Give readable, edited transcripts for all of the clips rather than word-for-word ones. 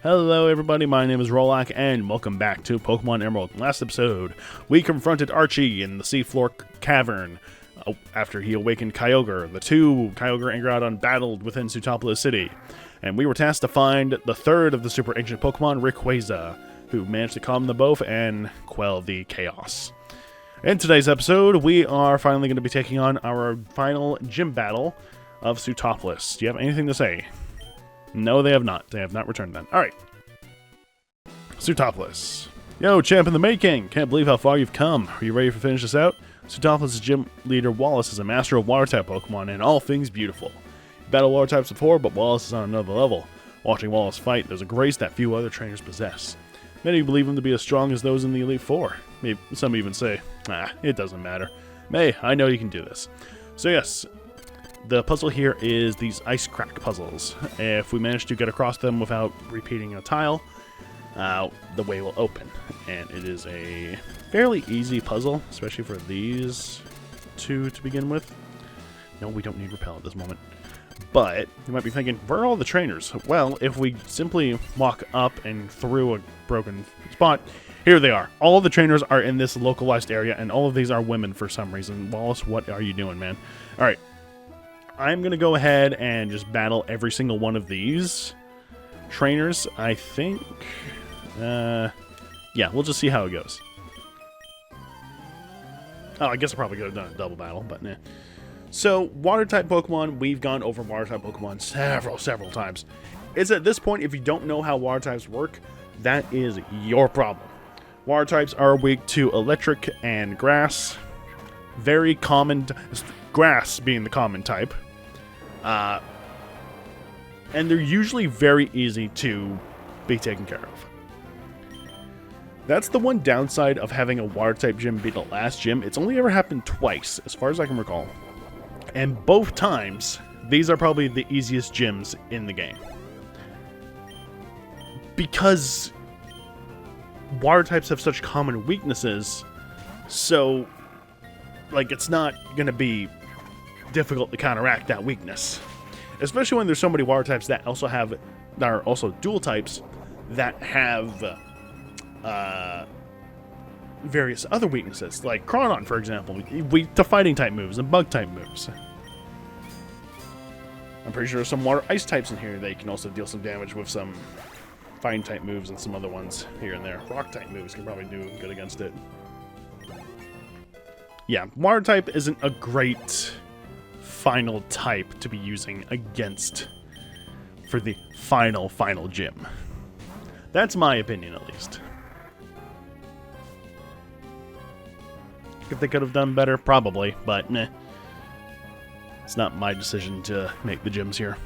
Hello everybody, my name is Rolak, and welcome back to Pokemon Emerald. Last episode, we confronted Archie in the seafloor cavern after he awakened Kyogre. The two, Kyogre and Groudon, battled within Sootopolis City, and we were tasked to find the third of the super ancient Pokemon, Rayquaza, who managed to calm them both and quell the chaos. In today's episode, we are finally going to be taking on our final gym battle of Sootopolis. Do you have anything to say? No, they have not. They have not returned then. Alright. Sootopolis. Yo, champ in the making! Can't believe how far you've come. Are you ready to finish this out? Sootopolis' gym leader Wallace is a master of water-type Pokemon and all things beautiful. You battled water types before, but Wallace is on another level. Watching Wallace fight, there's a grace that few other trainers possess. Many believe him to be as strong as those in the Elite Four. Maybe some even say, it doesn't matter. May, I know you can do this. So yes, the puzzle here is these ice crack puzzles. If we manage to get across them without repeating a tile, the way will open. And it is a fairly easy puzzle, especially for these two to begin with. No, we don't need repel at this moment. But you might be thinking, where are all the trainers? Well, if we simply walk up and through a broken spot, here they are. All of the trainers are in this localized area, and all of these are women for some reason. Wallace, what are you doing, man? Alright. I'm going to go ahead and just battle every single one of these trainers, I think. Yeah, we'll just see how it goes. Oh, I guess I probably could have done a double battle, but nah. So, water-type Pokemon, we've gone over water-type Pokemon several times. It's at this point, if you don't know how water types work, that is your problem. Water types are weak to electric and grass. Very common, grass being the common type. And they're usually very easy to be taken care of. That's the one downside of having a water-type gym be the last gym. It's only ever happened twice, as far as I can recall. And both times, these are probably the easiest gyms in the game. Because water types have such common weaknesses, so like it's not going to be difficult to counteract that weakness. Especially when there's so many water types that are also dual types that have various other weaknesses, like Groudon, for example, weak to fighting type moves and bug type moves. I'm pretty sure there's some water ice types in here that can also deal some damage with some fighting type moves and some other ones here and there. Rock type moves can probably do good against it. Yeah, water type isn't a great final type to be using against for the final gym. That's my opinion, at least. If they could have done better, probably, but meh. It's not my decision to make the gyms here.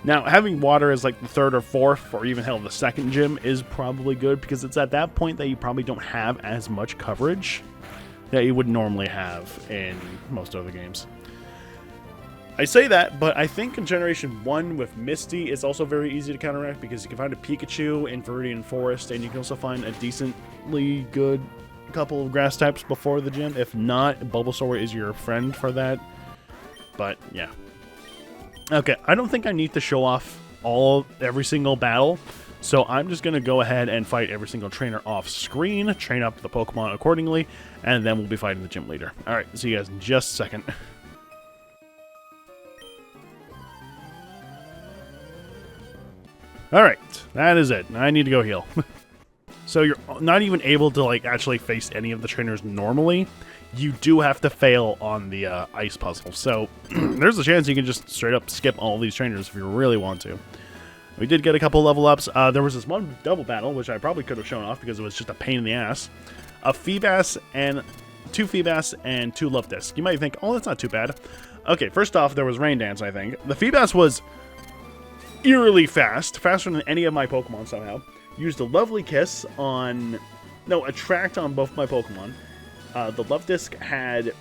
Now, having water as like the third or fourth, or even hell, the second gym is probably good, because it's at that point that you probably don't have as much coverage that you would normally have in most other games. I say that, but I think in Generation 1 with Misty, it's also very easy to counteract, because you can find a Pikachu in Viridian Forest, and you can also find a decently good couple of grass types before the gym. If not, Bulbasaur is your friend for that. But, yeah. Okay, I don't think I need to show off every single battle, so I'm just going to go ahead and fight every single trainer off screen, train up the Pokemon accordingly, and then we'll be fighting the gym leader. Alright, see you guys in just a second. Alright, that is it. I need to go heal. So you're not even able to like actually face any of the trainers normally. You do have to fail on the ice puzzle. So there's a chance you can just straight up skip all these trainers if you really want to. We did get a couple level ups. There was this one double battle, which I probably could have shown off because it was just a pain in the ass. Two Feebas and two Luftisks. You might think, oh, that's not too bad. Okay, first off, there was Rain Dance, I think. The Feebas was eerily fast, faster than any of my Pokemon somehow. Used a Lovely Kiss on... No, Attract on both my Pokemon. The Luftisk had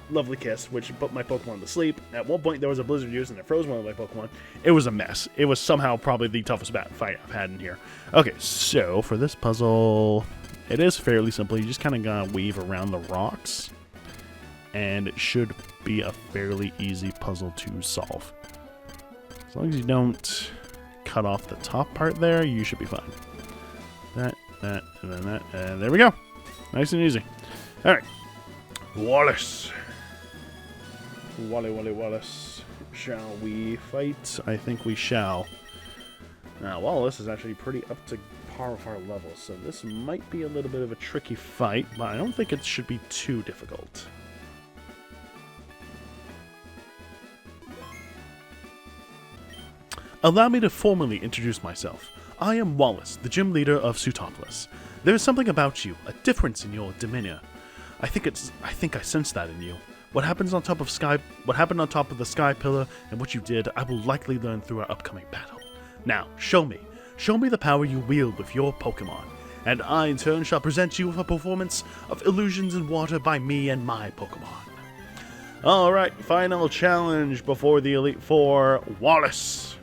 Lovely Kiss, which put my Pokemon to sleep. At one point, there was a Blizzard use, and it froze one of my Pokemon. It was a mess. It was somehow probably the toughest fight I've had in here. Okay, so for this puzzle, it is fairly simple. You just kind of gotta weave around the rocks, and it should be a fairly easy puzzle to solve. As long as you don't cut off the top part there, you should be fine. That, and then that, and there we go. Nice and easy. Alright. Wallace. Wallace. Shall we fight? I think we shall. Now, Wallace is actually pretty up to par with our level, so this might be a little bit of a tricky fight, but I don't think it should be too difficult. Allow me to formally introduce myself. I am Wallace, the gym leader of Sootopolis. There is something about you, a difference in your demeanor. I think I sense that in you. What happened on top of the sky pillar and what you did, I will likely learn through our upcoming battle. Now, show me. Show me the power you wield with your Pokemon, and I in turn shall present you with a performance of illusions in water by me and my Pokemon. Alright, final challenge before the Elite Four, Wallace.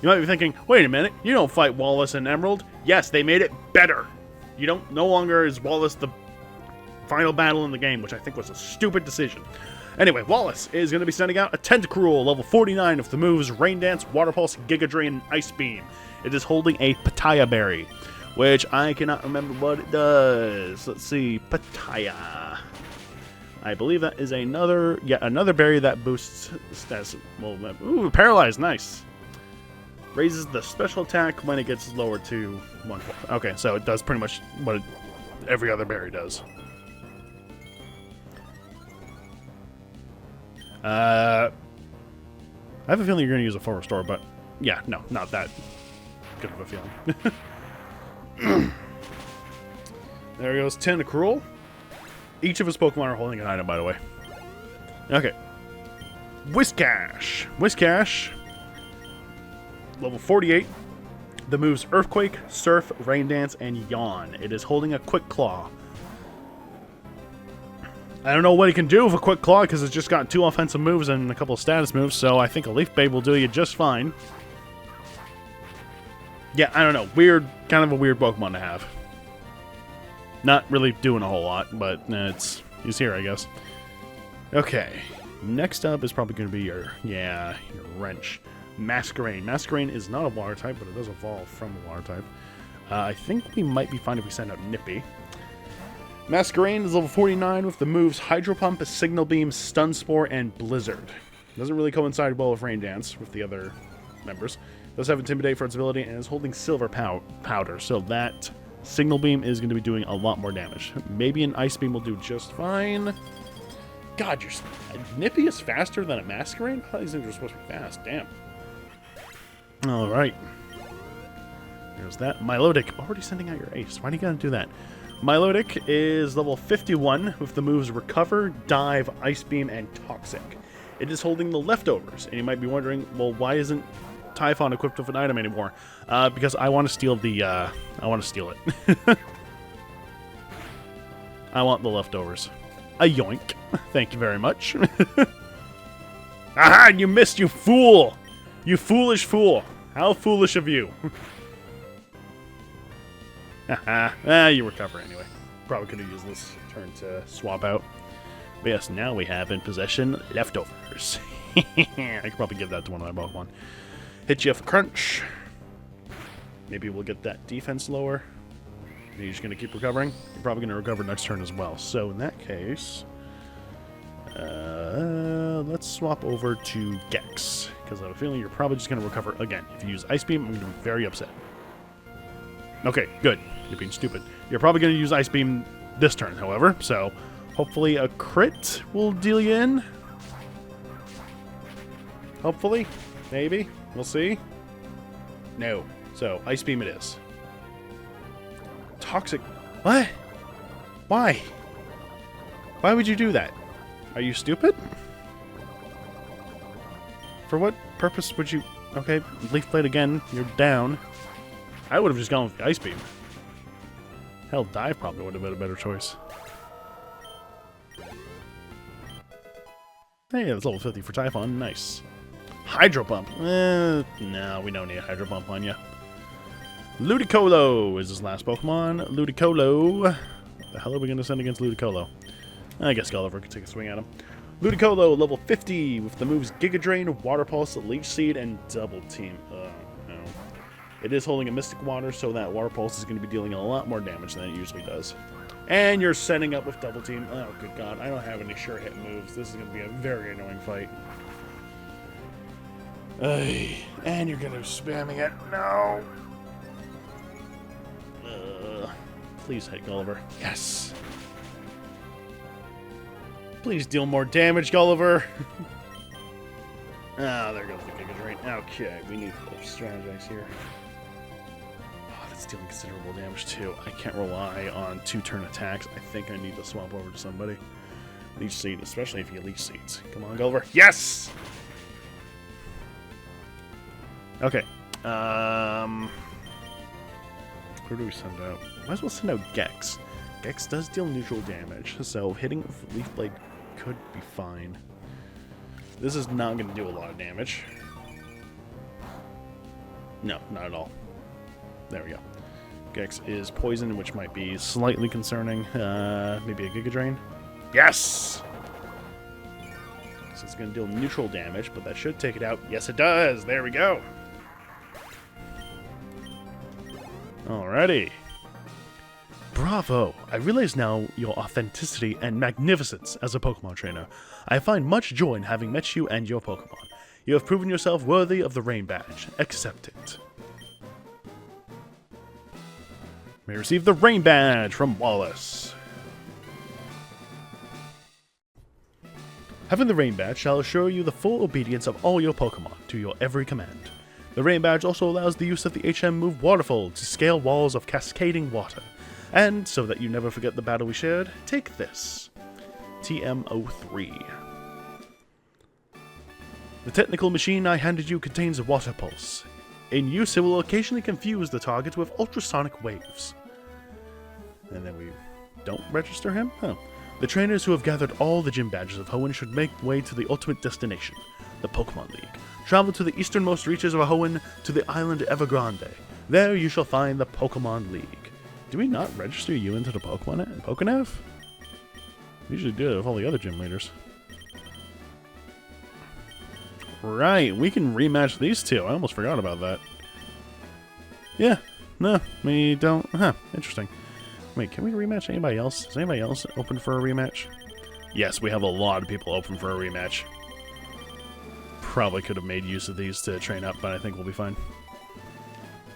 You might be thinking, wait a minute, you don't fight Wallace and Emerald. Yes, they made it better. No longer is Wallace the final battle in the game, which I think was a stupid decision. Anyway, Wallace is going to be sending out a Tentacruel, level 49, with the moves Rain Dance, Water Pulse, Giga Drain, and Ice Beam. It is holding a Pitaya Berry, which I cannot remember what it does. Let's see, Pitaya. I believe that is another berry that boosts stats. Ooh, Paralyzed, nice. Raises the special attack when it gets lowered to 1. Okay, so it does pretty much what every other berry does. I have a feeling you're going to use a full restore, but yeah, no, not that good of a feeling. There goes Tentacruel. Each of his Pokemon are holding an item, by the way. Okay. Whiscash. Level 48. The moves Earthquake, Surf, Rain Dance, and Yawn. It is holding a Quick Claw. I don't know what he can do with a Quick Claw because it's just got 2 offensive moves and a couple of status moves, so I think a Leaf Blade will do you just fine. Yeah, I don't know. Kind of a weird Pokemon to have. Not really doing a whole lot, but he's here, I guess. Okay. Next up is probably going to be your Wrench. Masquerain. Masquerain is not a water type, but it does evolve from a water type. I think we might be fine if we send out Nippy. Masquerain is level 49 with the moves Hydro Pump, Signal Beam, Stun Spore, and Blizzard. Doesn't really coincide well with Rain Dance with the other members. Does have Intimidate for its ability and is holding Silver Powder, so that Signal Beam is going to be doing a lot more damage. Maybe an Ice Beam will do just fine. God, Nippy is faster than a Masquerain? I thought these things were supposed to be fast. Damn. Alright. There's that. Milotic. Already sending out your ace. Why do you gotta do that? Milotic is level 51 with the moves Recover, Dive, Ice Beam, and Toxic. It is holding the Leftovers. And you might be wondering, well, why isn't Typhon equipped with an item anymore? Because I want to steal I want to steal it. I want the Leftovers. A yoink. Thank you very much. Aha! You missed, you fool! You foolish fool. How foolish of you. Haha. You recover anyway. Probably could have used this turn to swap out. But yes, now we have in possession Leftovers. I could probably give that to one of my Pokemon. Hit you with a Crunch. Maybe we'll get that defense lower. Are you just going to keep recovering? You're probably going to recover next turn as well. So in that case, let's swap over to Gex. Because I have a feeling you're probably just going to recover again. If you use Ice Beam, I'm going to be very upset. Okay, good. You're being stupid. You're probably going to use Ice Beam this turn, however. So hopefully a crit will deal you in. Hopefully. Maybe. We'll see. No. So Ice Beam it is. Toxic. What? Why? Why would you do that? Are you stupid? For what purpose would you... Okay, Leaf Blade again. You're down. I would have just gone with the Ice Beam. Hell, Dive probably would have been a better choice. Hey, that's level 50 for Typhon. Nice. Hydro Pump. No, we don't need a Hydro Pump on you. Ludicolo is his last Pokemon. Ludicolo. What the hell are we going to send against Ludicolo? I guess Gulliver could take a swing at him. Ludicolo, level 50, with the moves Giga Drain, Water Pulse, Leech Seed, and Double Team. It is holding a Mystic Water, so that Water Pulse is going to be dealing a lot more damage than it usually does. And you're setting up with Double Team. Oh, good God. I don't have any sure hit moves. This is going to be a very annoying fight. And you're going to be spamming it. No! Please hit Gulliver. Yes! Please deal more damage, Gulliver! Ah, there goes the Giga Drain. Okay, we need to strategize here. Oh, that's dealing considerable damage, too. I can't rely on 2-turn attacks. I think I need to swap over to somebody. Leech Seed, especially if you get Leech Seeds. Come on, Gulliver. Yes! Okay. Who do we send out? Might as well send out Gex. Gex does deal neutral damage, so hitting with Leaf Blade could be fine. This is not going to do a lot of damage. No, not at all. There we go. Gex is poison, which might be slightly concerning. Maybe a Giga Drain. Yes! So it's going to deal neutral damage, but that should take it out. Yes, it does! There we go! Alrighty. Bravo! I realize now your authenticity and magnificence as a Pokemon trainer. I find much joy in having met you and your Pokemon. You have proven yourself worthy of the Rain Badge. Accept it. May receive the Rain Badge from Wallace. Having the Rain Badge shall assure you the full obedience of all your Pokemon to your every command. The Rain Badge also allows the use of the HM move Waterfall to scale walls of cascading water. And, so that you never forget the battle we shared, take this. TM03. The technical machine I handed you contains a water pulse. In use, it will occasionally confuse the target with ultrasonic waves. And then we don't register him? Huh. The trainers who have gathered all the gym badges of Hoenn should make way to the ultimate destination, the Pokemon League. Travel to the easternmost reaches of Hoenn to the island Evergrande. There you shall find the Pokemon League. Do we not register you into the Pokénav? We usually do it with all the other gym leaders. Right, we can rematch these two. I almost forgot about that. Yeah, no, we don't. Huh, interesting. Wait, can we rematch anybody else? Is anybody else open for a rematch? Yes, we have a lot of people open for a rematch. Probably could have made use of these to train up, but I think we'll be fine.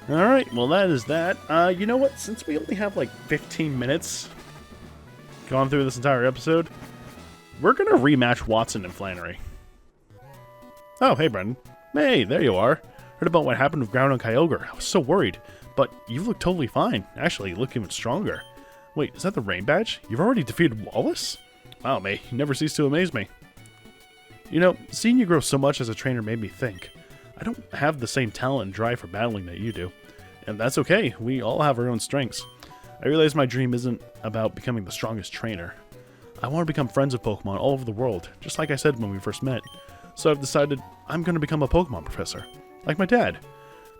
Alright, well that is that. You know what? Since we only have like 15 minutes gone through this entire episode, we're going to rematch Watson and Flannery. Oh, hey Brendan. Hey, there you are. Heard about what happened with Ground and Kyogre. I was so worried, but you look totally fine. Actually, you look even stronger. Wait, is that the Rain Badge? You've already defeated Wallace? Wow, May, you never cease to amaze me. You know, seeing you grow so much as a trainer made me think. I don't have the same talent and drive for battling that you do. And that's okay, we all have our own strengths. I realize my dream isn't about becoming the strongest trainer. I want to become friends with Pokemon all over the world, just like I said when we first met. So I've decided I'm going to become a Pokemon professor, like my dad.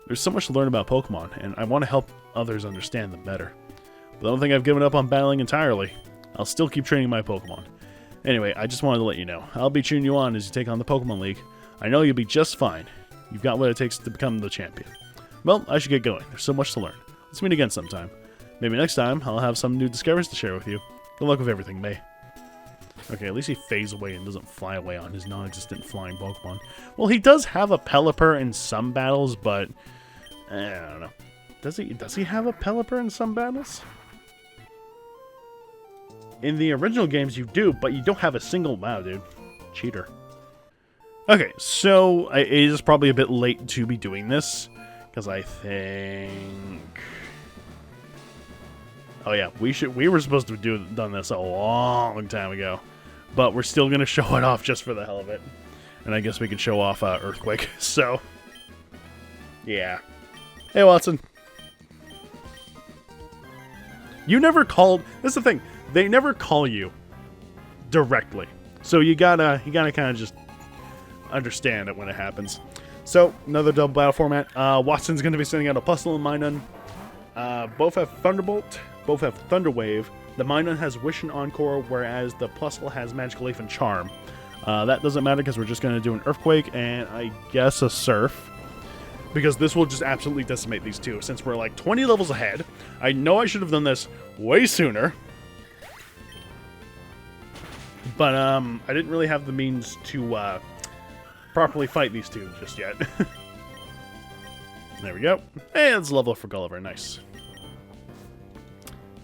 There's so much to learn about Pokemon, and I want to help others understand them better. But I don't think I've given up on battling entirely. I'll still keep training my Pokemon. Anyway, I just wanted to let you know. I'll be cheering you on as you take on the Pokemon League. I know you'll be just fine. You've got what it takes to become the champion. Well, I should get going. There's so much to learn. Let's meet again sometime. Maybe next time I'll have some new discoveries to share with you. Good luck with everything, May. Okay, at least he fades away and doesn't fly away on his non-existent flying Pokemon. Well, he does have a Pelipper in some battles, but I don't know. Does he have a Pelipper in some battles? In the original games you do, but you don't have a single... Wow, dude. Cheater. Okay, so it is probably a bit late to be doing this, because I think... Oh yeah, we were supposed to have done this a long time ago, but we're still going to show it off just for the hell of it. And I guess we can show off Earthquake, so... Yeah. Hey, Watson. You never called... That's the thing. They never call you directly. So you gotta kind of just understand it when it happens. So, another double battle format. Watson's going to be sending out a Plusle and Minun. Both have Thunderbolt. Both have Thunder Wave. The Minun has Wish and Encore, whereas the Plusle has Magical Leaf and Charm. That doesn't matter because we're just going to do an Earthquake and I guess a Surf. because this will just absolutely decimate these two, since we're like 20 levels ahead. I know I should have done this way sooner, but I didn't really have the means to properly fight these two just yet. There we go. And it's a level up for Gulliver. Nice.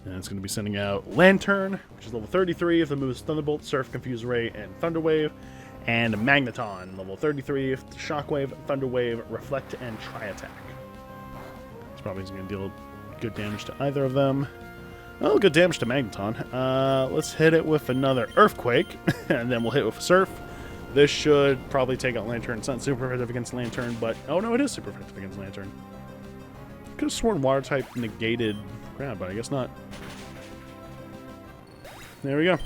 And it's going to be sending out Lantern, which is level 33 if the moves Thunderbolt, Surf, Confuse Ray, and Thunderwave. And Magneton, level 33 if Shockwave, Thunderwave, Reflect, and Tri-Attack. It's probably going to deal good damage to either of them. Oh, good damage to Magneton. Let's hit it with another Earthquake, and then we'll hit it with a Surf. This should probably take out Lantern. It's not super effective against Lantern, but... Oh, no, it is super effective against Lantern. Could have sworn Water type negated Ground, but I guess not. There we go.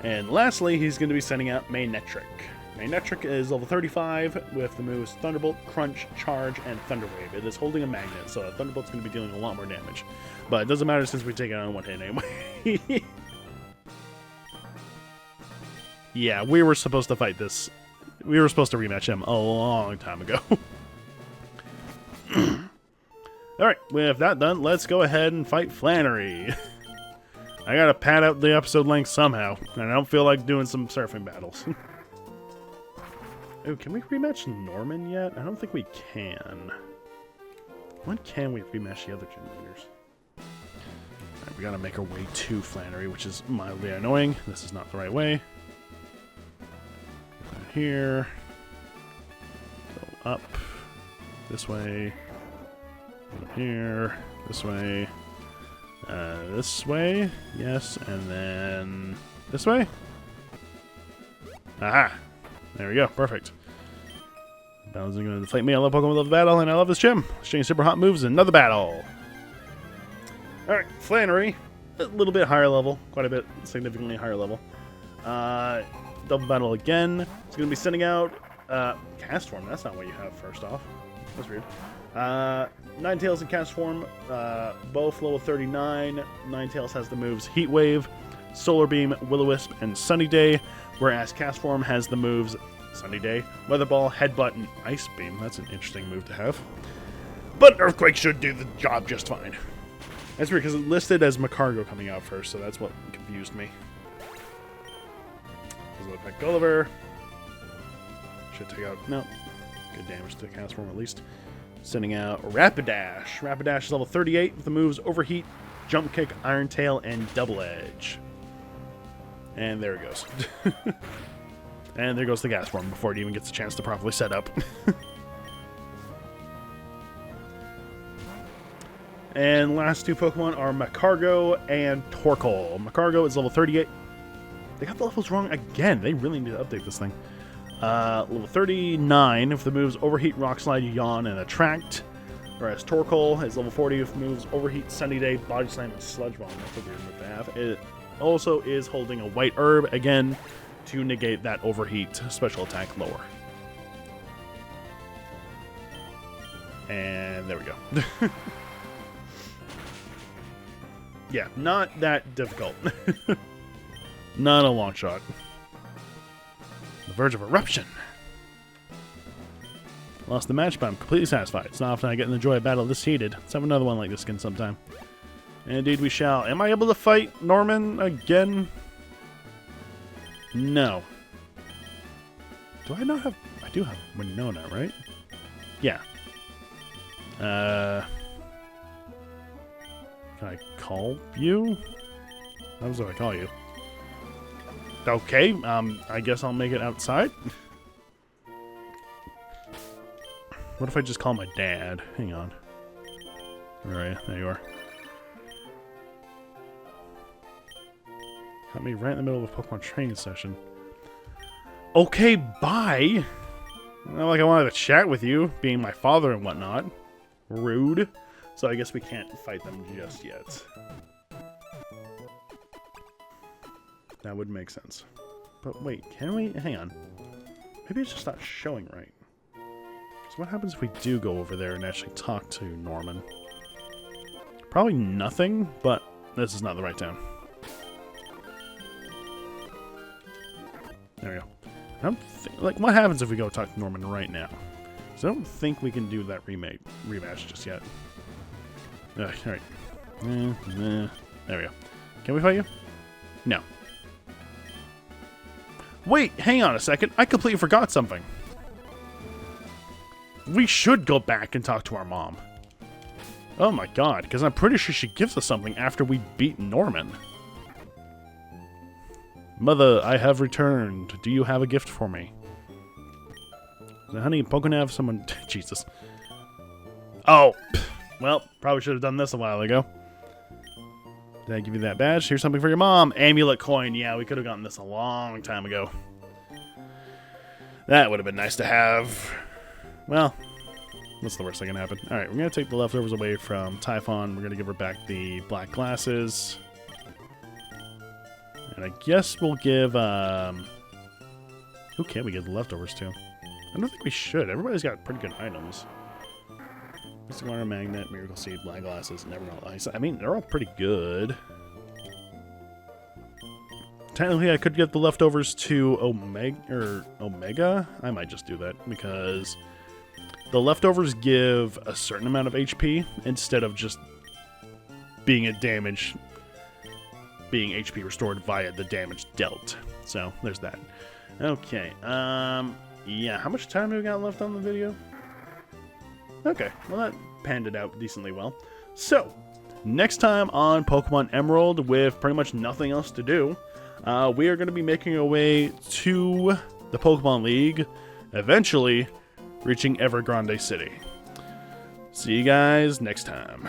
And lastly, he's going to be sending out Magnetric. Magnetric is level 35 with the moves Thunderbolt, Crunch, Charge, and Thunderwave. It is holding a magnet, so Thunderbolt's going to be dealing a lot more damage. But it doesn't matter since we take it on one hit anyway. Yeah, we were supposed to fight this. We were supposed to rematch him a long time ago. Alright, with that done, let's go ahead and fight Flannery. I gotta pad out the episode length somehow, and I don't feel like doing some surfing battles. Oh, can we rematch Norman yet? I don't think we can. When can we rematch the other gym leaders? Alright, we gotta make our way to Flannery, which is mildly annoying. This is not the right way. Here. Go up. This way. Here. This way. This way. Yes, and then this way. Aha! There we go. Perfect. Battle's going to deflate me. I love Pokemon, love the battle, and I love this gym. Exchange super hot moves. Another battle. Alright, Flannery. A little bit higher level. Quite a bit. Significantly higher level. Double battle again. It's going to be sending out Cast Form. That's not what you have first off. That's weird. Ninetales in Cast Form, both level 39. Ninetales has the moves Heat Wave, Solar Beam, Will-O-Wisp, and Sunny Day, whereas Cast Form has the moves Sunny Day, Weather Ball, Headbutt, and Ice Beam. That's an interesting move to have. But Earthquake should do the job just fine. That's weird because it listed as Macargo coming out first, so that's what confused me. Attack Gulliver. Should take out... No. Good damage to Cast Form at least. Sending out Rapidash. Rapidash is level 38 with the moves Overheat, Jump Kick, Iron Tail, and Double Edge. And there it goes. And there goes the Gas Form before it even gets a chance to properly set up. And last two Pokemon are Macargo and Torkoal. Macargo is level 38. They got the levels wrong again. They really need to update this thing. Level 39 if the moves Overheat, Rock Slide, Yawn, and Attract. Whereas Torkoal is level 40 with moves Overheat, Sunny Day, Body Slam, and Sludge Bomb. That's a weird move to have. It also is holding a White Herb, again, to negate that Overheat special attack lower. And there we go. Yeah, not that difficult. Not a long shot. The verge of eruption. Lost the match, but I'm completely satisfied. It's not often I get in the joy of battle this heated. Let's have another one like this again sometime. And indeed we shall. Am I able to fight Norman again? No. Do I not have... I do have Winona, right? Yeah. Can I call you? How do I call you? Okay, I guess I'll make it outside. What if I just call my dad? Hang on. Alright, there you are. Got me right in the middle of a Pokemon training session. Okay, bye! Not like I wanted to chat with you, being my father and whatnot. Rude. So I guess we can't fight them just yet. That would make sense. But wait, can we? Hang on. Maybe it's just not showing right. So what happens if we do go over there and actually talk to Norman? Probably nothing, but this is not the right time. There we go. Like, what happens if we go talk to Norman right now? So I don't think we can do that rematch just yet. Alright. There we go. Can we fight you? No. Wait, hang on a second. I completely forgot something. We should go back and talk to our mom. Oh my god, because I'm pretty sure she gives us something after we beat Norman. Mother, I have returned. Do you have a gift for me? Honey, Pokenav, someone... Jesus. Oh! Well, probably should have done this a while ago. Did I give you that badge? Here's something for your mom. Amulet coin. Yeah, we could have gotten this a long time ago. That would have been nice to have. Well, what's the worst that can happen? Alright, we're going to take the leftovers away from Typhon. We're going to give her back the black glasses. And I guess we'll give... Who can we give the leftovers to? I don't think we should. Everybody's got pretty good items. Mystic Water, Magnet, Miracle Seed, Black Glasses, Nevermelt Ice. I mean, they're all pretty good. Technically, I could get the leftovers to Omega. I might just do that because the leftovers give a certain amount of HP instead of just being HP restored via the damage dealt. So there's that. Okay. Yeah. How much time do we got left on the video? Okay, well that panned it out decently well. So, next time on Pokemon Emerald, with pretty much nothing else to do, we are going to be making our way to the Pokemon League, eventually reaching Evergrande City. See you guys next time.